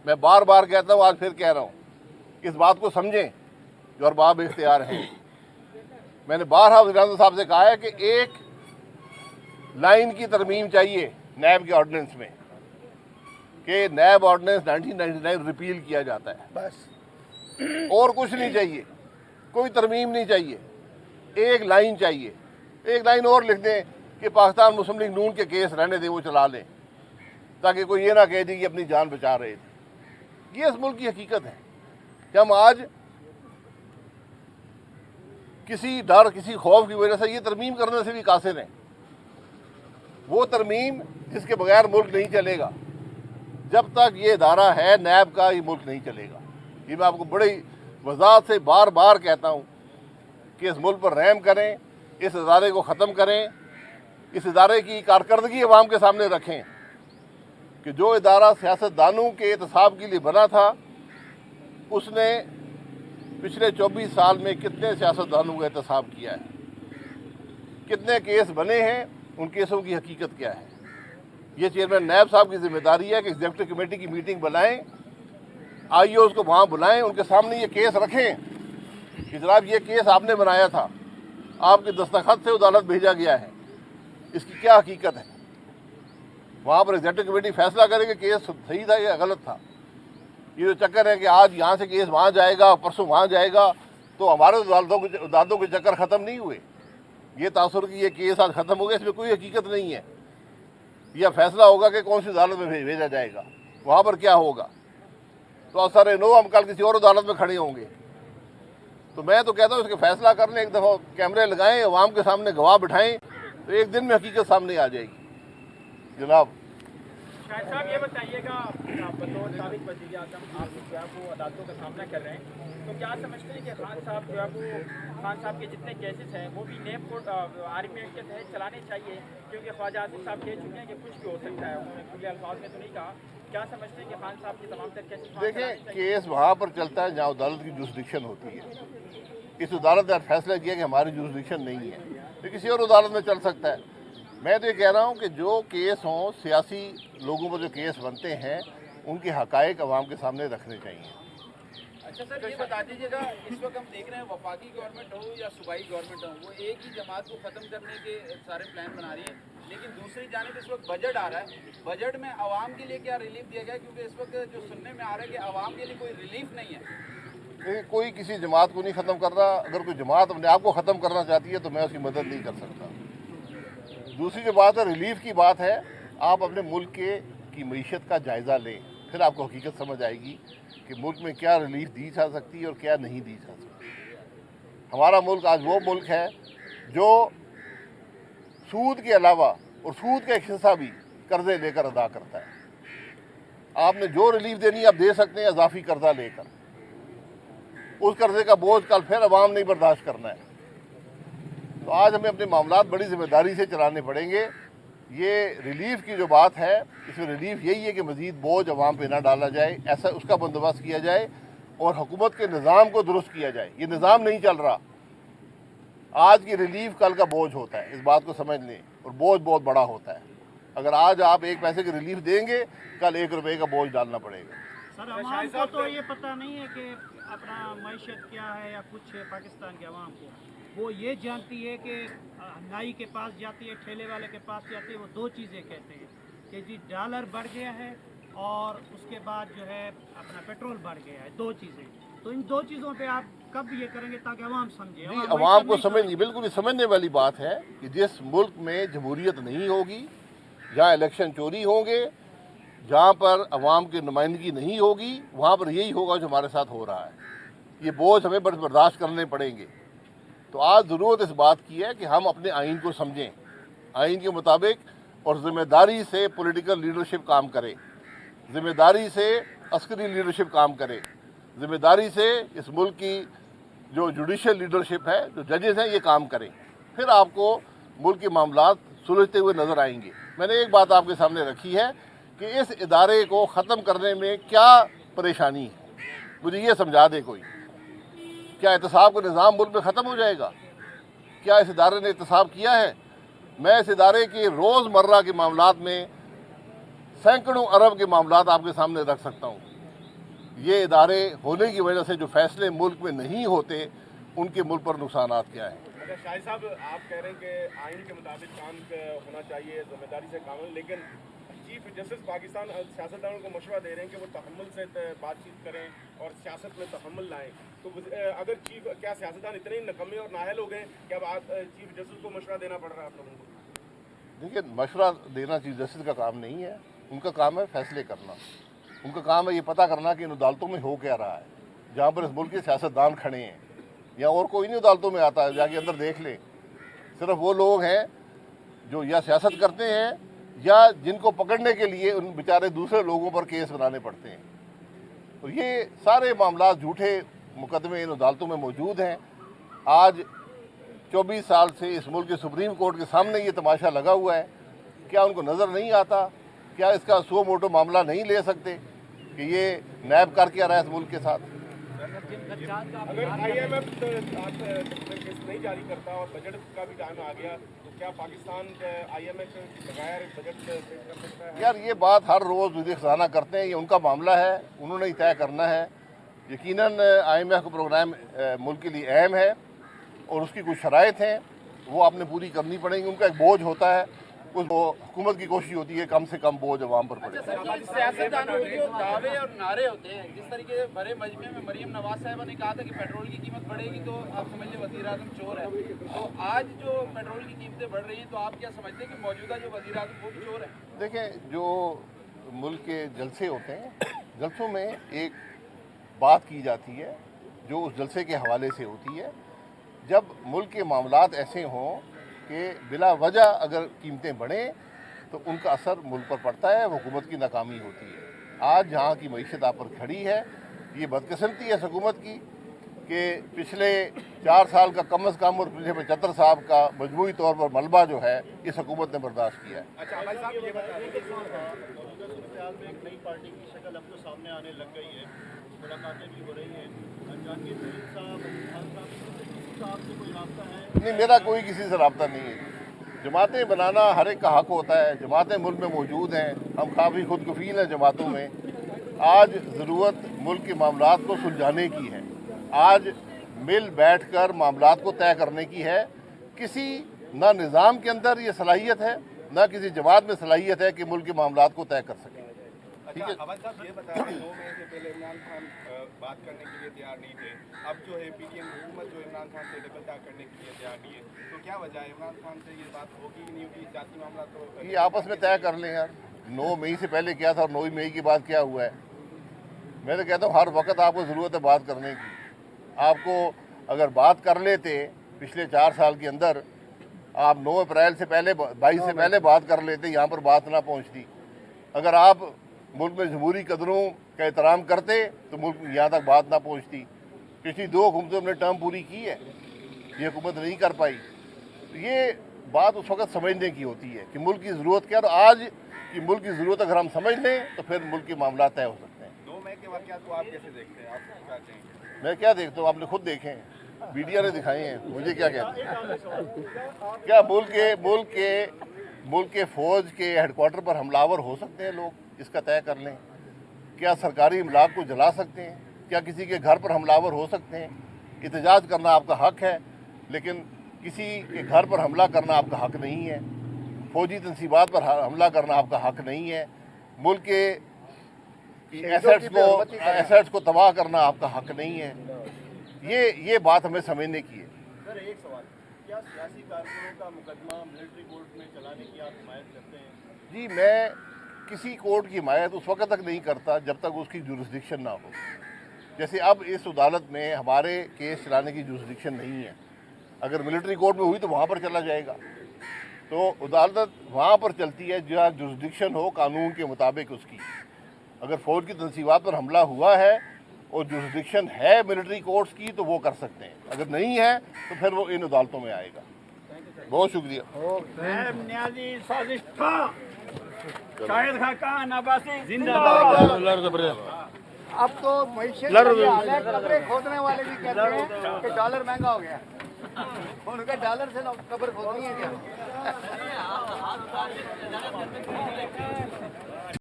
میں بار بار کہتا ہوں، آج پھر کہہ رہا ہوں کہ اس بات کو سمجھیں جو ارباب اختیار ہیں۔ میں نے بارہا وزیر اعظم صاحب سے کہا ہے کہ ایک لائن کی ترمیم چاہیے نیب کے آرڈیننس میں کہ نیب آرڈیننس 1999 ریپیل کیا جاتا ہے، بس اور کچھ نہیں چاہیے، کوئی ترمیم نہیں چاہیے، ایک لائن چاہیے۔ ایک لائن اور لکھ دیں کہ پاکستان مسلم لیگ نون کے کیس رہنے دیں، وہ چلا لیں، تاکہ کوئی یہ نہ کہہ دے کہ اپنی جان بچا رہے تھے۔ یہ اس ملک کی حقیقت ہے کہ ہم آج کسی ڈر، کسی خوف کی وجہ سے یہ ترمیم کرنے سے بھی قاصر ہیں۔ وہ ترمیم جس کے بغیر ملک نہیں چلے گا، جب تک یہ ادارہ ہے نیب کا، یہ ملک نہیں چلے گا۔ یہ میں آپ کو بڑی وضاحت سے بار بار کہتا ہوں کہ اس ملک پر رحم کریں، اس ادارے کو ختم کریں، اس ادارے کی کارکردگی عوام کے سامنے رکھیں کہ جو ادارہ سیاستدانوں کے احتساب کے لیے بنا تھا، اس نے پچھلے 24 سال میں کتنے سیاستدانوں کا احتساب کیا ہے، کتنے کیس بنے ہیں، ان کیسوں کی حقیقت کیا ہے۔ یہ چیئرمین نیب صاحب کی ذمہ داری ہے کہ ایگزیکٹو کمیٹی کی میٹنگ بلائیں، آئی اوز کو وہاں بلائیں، ان کے سامنے یہ کیس رکھیں کہ جناب یہ کیس آپ نے بنایا تھا، آپ کے دستخط سے عدالت بھیجا گیا ہے، اس کی کیا حقیقت ہے۔ وہاں پر ایگزیکٹو کمیٹی فیصلہ کرے کہ کیس صحیح تھا یا غلط تھا۔ یہ جو چکر ہے کہ آج یہاں سے کیس وہاں جائے گا، پرسوں وہاں جائے گا، تو ہمارے عدالتوں کے چکر ختم نہیں ہوئے۔ یہ تاثر کہ یہ کیس آج ختم ہو گیا، اس میں کوئی حقیقت نہیں ہے۔ یہ فیصلہ ہوگا کہ کون سی عدالت میں بھیجا جائے گا، وہاں پر کیا ہوگا۔ تو اثر نو ہم کل کسی اور عدالت میں کھڑے ہوں گے۔ تو میں تو کہتا ہوں اس کے فیصلہ کرنے ایک دفعہ کیمرے لگائیں، عوام کے سامنے گواہ بٹھائیں، تو ایک دن میں حقیقت سامنے آ جائے گی۔ جناب شاہد صاحب یہ بتائیے گا، بطور سابق وزیر اعظم آپ جو ہے وہ عدالتوں کا سامنا کر رہے ہیں، تو کیا سمجھتے ہیں کہ خان صاحب جو ہے وہ خان صاحب کے جتنے کیسز ہیں وہ بھی نیب کو آرمی ایکٹ کے تحت چلانے چاہیے؟ کیونکہ خواجہ آصف صاحب کہہ چکے ہیں کہ کچھ بھی ہو سکتا ہے، انہوں نے کھلے الفاظ میں تو نہیں کہا۔ کیا سمجھتے ہیں کہ خان صاحب کے تمام تر کیسز؟ دیکھیں، کیس وہاں پر چلتا ہے جہاں عدالت کی جورسڈکشن ہوتی ہے۔ اس عدالت نے فیصلہ کیا کہ ہماری جورسڈکشن نہیں ہے، تو کسی اور عدالت میں چل سکتا ہے۔ میں تو یہ کہہ رہا ہوں کہ جو کیس ہوں، سیاسی لوگوں پر جو کیس بنتے ہیں، ان کے حقائق عوام کے سامنے رکھنے چاہیے۔ اچھا سر، یہ بتا دیجیے گا، اس وقت ہم دیکھ رہے ہیں وفاقی گورنمنٹ ہو یا صوبائی گورنمنٹ ہو، وہ ایک ہی جماعت کو ختم کرنے کے سارے پلان بنا رہی ہے، لیکن دوسری جانب اس وقت بجٹ آ رہا ہے، بجٹ میں عوام کے لیے کیا ریلیف دیا گیا؟ کیونکہ اس وقت جو سننے میں آ رہا ہے کہ عوام کے لیے کوئی ریلیف نہیں ہے۔ کوئی کسی جماعت کو نہیں ختم کر رہا۔ اگر کوئی جماعت اپنے آپ کو ختم کرنا چاہتی ہے تو میں اس کی مدد نہیں کر سکتا۔ دوسری جو بات ہے ریلیف کی بات ہے، آپ اپنے ملک کی معیشت کا جائزہ لیں، پھر آپ کو حقیقت سمجھ آئے گی کہ ملک میں کیا ریلیف دی جا سکتی ہے اور کیا نہیں دی جا سکتی۔ ہمارا ملک آج وہ ملک ہے جو سود کے علاوہ، اور سود کا ایک حصہ بھی قرضے لے کر ادا کرتا ہے۔ آپ نے جو ریلیف دینی ہے آپ دے سکتے ہیں اضافی قرضہ لے کر، اس قرضے کا بوجھ کل پھر عوام نہیں برداشت کرنا ہے۔ تو آج ہمیں اپنے معاملات بڑی ذمہ داری سے چلانے پڑیں گے۔ یہ ریلیف کی جو بات ہے، اس میں ریلیف یہی ہے کہ مزید بوجھ عوام پہ نہ ڈالا جائے، ایسا اس کا بندوبست کیا جائے اور حکومت کے نظام کو درست کیا جائے۔ یہ نظام نہیں چل رہا۔ آج کی ریلیف کل کا بوجھ ہوتا ہے، اس بات کو سمجھ لیں، اور بوجھ بہت بڑا ہوتا ہے۔ اگر آج آپ 1 پیسے کی ریلیف دیں گے، کل 1 روپے کا بوجھ ڈالنا پڑے گا۔ سر عوام کو تو یہ پتہ نہیں ہے کہ اپنا معیشت کیا ہے یا کچھ ہے۔ پاکستان کے عوام کو وہ یہ جانتی ہے کہ نائی کے پاس جاتی ہے، ٹھیلے والے کے پاس جاتی ہے، وہ 2 چیزیں کہتے ہیں کہ جی ڈالر بڑھ گیا ہے اور اس کے بعد جو ہے اپنا پیٹرول بڑھ گیا ہے، 2 چیزیں۔ تو ان 2 چیزوں پہ آپ کب یہ کریں گے تاکہ عوام سمجھے؟ جی، عوام کو سمجھنی بالکل سمجھنے والی بات ہے کہ جس ملک میں جمہوریت نہیں ہوگی، جہاں الیکشن چوری ہوں گے، جہاں پر عوام کی نمائندگی نہیں ہوگی، وہاں پر یہی ہوگا جو ہمارے ساتھ ہو رہا ہے۔ یہ بوجھ ہمیں برداشت کرنے پڑیں گے۔ تو آج ضرورت اس بات کی ہے کہ ہم اپنے آئین کو سمجھیں، آئین کے مطابق، اور ذمہ داری سے پولیٹیکل لیڈرشپ کام کرے، ذمہ داری سے عسکری لیڈرشپ کام کرے، ذمہ داری سے اس ملک کی جو جوڈیشل لیڈرشپ ہے، جو ججز ہیں، یہ کام کریں۔ پھر آپ کو ملک کے معاملات سلجھتے ہوئے نظر آئیں گے۔ میں نے ایک بات آپ کے سامنے رکھی ہے کہ اس ادارے کو ختم کرنے میں کیا پریشانی ہے، مجھے یہ سمجھا دے کوئی۔ کیا احتساب کا نظام ملک میں ختم ہو جائے گا؟ کیا اس ادارے نے احتساب کیا ہے؟ میں اس ادارے کے روز مرہ کے معاملات میں سینکڑوں ارب کے معاملات آپ کے سامنے رکھ سکتا ہوں۔ ये इदारे होने की वजह से जो फैसले मुल्क में नहीं होते उनके मुल्क पर नुकसानात क्या हैं। अच्छा शाहिद साहब, आप कह रहे हैं कि आइन के मुताबिक काम होना चाहिए, जिम्मेदारी से काम, लेकिन चीफ जस्टिस पाकिस्तान सियासतदानों को मशवरा दे रहे हैं कि वो तहम्मुल से बातचीत करें और सियासत में तहम्मुल लाएं। तो अगर क्या सियासतदान इतने ही नकम्मे और नाअहल हो गए कि अब चीफ जस्टिस को मशवरा देना पड़ रहा है आप लोगों को? देखिए, मशवरा देना चीफ जस्टिस का काम नहीं है, उनका काम है फैसले करना। उनका काम है ये पता करना कि इन अदालतों में हो क्या रहा है। जहाँ पर इस मुल्क के सियासतदान खड़े हैं या और कोई नहीं अदालतों में आता है, जाके अंदर देख लें। सिर्फ वो लोग हैं जो या सियासत करते हैं या जिनको पकड़ने के लिए उन बेचारे दूसरे लोगों पर केस बनाने पड़ते हैं। तो ये सारे मामला झूठे मुकदमे इन अदालतों में मौजूद हैं। आज 24 साल से इस मुल्क के सुप्रीम कोर्ट के सामने ये तमाशा लगा हुआ है। क्या उनको नज़र नहीं आता? क्या इसका सो मोटो मामला नहीं ले सकते कि ये नैब कर क्या रहा है इस मुल्क के साथ? अगर IMF केस नहीं जारी करता और बजट का भी टाइम आ गया तो क्या पाकिस्तान IMF के बगैर बजट पेश कर सकता है? यार, ये बात हर रोज़ वज़ीर ख़ज़ाना करते हैं, ये उनका मामला है, उन्होंने ही तय करना है। यकीनन IMF का प्रोग्राम मुल्क के लिए अहम है और उसकी कुछ शराइत हैं, वो आपने पूरी करनी पड़ेंगी। उनका एक बोझ होता है, उस हुकूमत की कोशिश होती है कम से कम बोझ अवाम पर पड़े। सियासतदानों के जो दावे और नारे होते हैं, जिस तरीके से भरे मजमे में मरियम नवाज साहिबा ने कहा था कि पेट्रोल की कीमत बढ़ेगी तो आप समझ लें वज़ीर आज़म चोर है। तो आज जो पेट्रोल की कीमतें बढ़ रही हैं तो आप क्या समझते हैं कि मौजूदा जो वज़ीर आज़म वो भी चोर है? देखें, जो मुल्क के जलसे होते हैं, जलसों में एक बात की जाती है जो उस जलसे के हवाले से होती है। जब मुल्क के मामलात ऐसे हों कि बिला वजह अगर कीमतें बढ़ें तो उनका असर मुल्क पर पड़ता है, हुकूमत की नाकामी होती है। आज जहाँ की मईशत आप पर खड़ी है, ये बदकिस्मती है हुकूमत की कि पिछले 4 साल का कम अज़ कम और पिछले 75 साल का मजमूई तौर पर मलबा जो है इस हुकूमत ने बर्दाश्त किया है। अच्छा भाई साहब, ये बताइए कि में एक नई पार्टी की शक्ल अब तो सामने आने लग गई है, मुलाकातें भी हो रही हैं। जहांगीर तरीन साहब, खान साहब से कोई रास्ता है? नहीं, मेरा कोई किसी से रब्ता नहीं है। जमातें बनाना हर एक का हक होता है, जमातें मुल्क में मौजूद हैं, हम काफ़ी खुद कफील हैं जमातों में। आज ज़रूरत मुल्क के मामलात को सुलझाने की है, आज मिल बैठ कर मामलात को तय करने की है। किसी ना निज़ाम के अंदर ये सलाहियत है, ना किसी जमात में सलाहियत है कि मुल्क के मामलात को तय कर सके। ठीक है। अवध साहब, ये बताएं, 2 मई से पहले इमरान खान बात करने के लिए तैयार नहीं थे। अब जो है PTM हुकूमत जो इमरान खान से दखल करने के लिए तैयार नहीं है, तो क्या वजह है? इमरान खान से ये बात होगी कि नहीं होगी? सियासी मामला तो ये आपस में तय कर लें यार। 9 मई से पहले क्या था और 9 मई के बाद क्या हुआ है? मैं तो कहता हूँ हर वक्त आपको ज़रूरत है बात करने की। आपको अगर बात कर लेते पिछले 4 साल के अंदर, आप 9 अप्रैल से पहले 22 से पहले बात कर लेते, यहाँ पर बात ना पहुँचती। अगर आप मुल्क में जमहूरी कदरों का एहतराम करते तो मुल्क यहाँ तक बात ना पहुँचती। पिछली 2 हुकूमतों ने टर्म पूरी की है, ये हुकूमत नहीं कर पाई। तो ये बात उस वक्त समझने की होती है कि मुल्क की ज़रूरत क्या है। और आज की मुल्क की ज़रूरत अगर हम समझ लें तो फिर मुल्क के मामला तय हो सकते हैं। 2 मई के वाक़यात को आप कैसे देखते हैं? आप क्या कहेंगे? मैं क्या देखता हूँ, आपने खुद देखे हैं, मीडिया ने दिखाए हैं, मुझे क्या कहते हैं? क्या मुल्क के फ़ौज के हेडक्वार्टर पर हमलावर हो सकते हैं लोग? इसका तय कर लें। क्या सरकारी इमलाक को जला सकते हैं? क्या किसी के घर पर हमलावर हो सकते हैं? एहतजाज करना आपका हक है, लेकिन किसी के घर पर हमला करना आपका हक नहीं है। फौजी तनसीबात पर हमला करना आपका हक नहीं है। मुल्क के एसेट्स को तबाह करना आपका हक नहीं है। ये बात हमें समझने की है। सर, एक सवाल, क्या सियासी कारकुनों का मुकदमा मिलिट्री कोर्ट में चलाने की आप हिमायत करते हैं? जी, मैं किसी कोर्ट की हिमायत उस वक्त तक नहीं करता जब तक उसकी जुरिस्डिक्शन ना हो। जैसे अब इस अदालत में हमारे केस चलाने की जुरिस्डिक्शन नहीं है। अगर मिलिट्री कोर्ट में हुई तो वहाँ पर चला जाएगा। तो अदालत वहाँ पर चलती है जहाँ जुरिस्डिक्शन हो कानून के मुताबिक उसकी। अगर फ़ौज की तनसीबात पर हमला हुआ है और जुरिस्डिक्शन है मिलिट्री कोर्ट्स की तो वो कर सकते हैं, अगर नहीं है तो फिर वो इन अदालतों में आएगा। बहुत शुक्रिया। न्याजी साजिश था, शाहिद खान अब्बासी जिंदाबाद। अब तो मईशत की हाल है, कब्रें खोदने वाले भी कहते हैं कि डॉलर महंगा हो गया। उनका डॉलर से कब्र खोदनी है क्या?